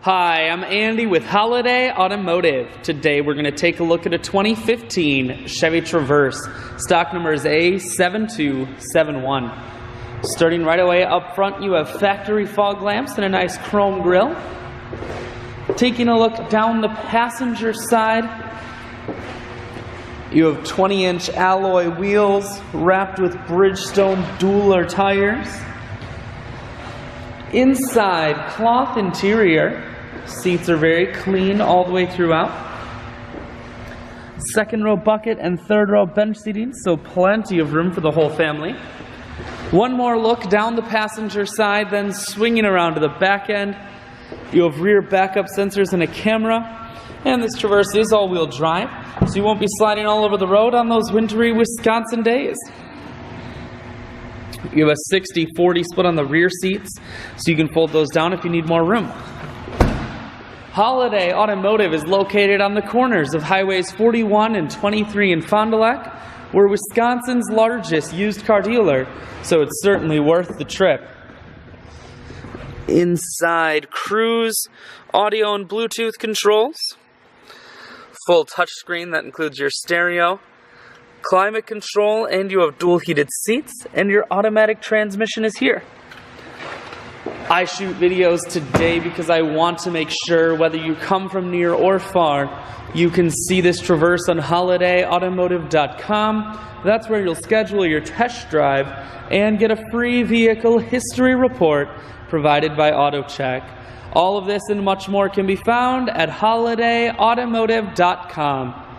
Hi, I'm Andy with Holiday Automotive. Today we're going to take a look at a 2015 Chevy Traverse. Stock number is A7271. Starting right away up front, you have factory fog lamps and a nice chrome grille. Taking a look down the passenger side, you have 20-inch alloy wheels wrapped with Bridgestone dual tires. Inside, cloth interior. Seats are very clean all the way throughout. Second row bucket and third row bench seating, so plenty of room for the whole family. One more look down the passenger side, then swinging around to the back end. You have rear backup sensors and a camera. And this Traverse is all-wheel drive, so you won't be sliding all over the road on those wintry Wisconsin days. You have a 60-40 split on the rear seats, so you can fold those down if you need more room. Holiday Automotive is located on the corners of Highways 41 and 23 in Fond du Lac. We're Wisconsin's largest used car dealer, so it's certainly worth the trip. Inside, cruise, audio and Bluetooth controls. Full touchscreen that includes your stereo, climate control, and you have dual heated seats, and your automatic transmission is here. I shoot videos today because I want to make sure whether you come from near or far, you can see this Traverse on holidayautomotive.com. That's where you'll schedule your test drive and get a free vehicle history report provided by AutoCheck. All of this and much more can be found at holidayautomotive.com.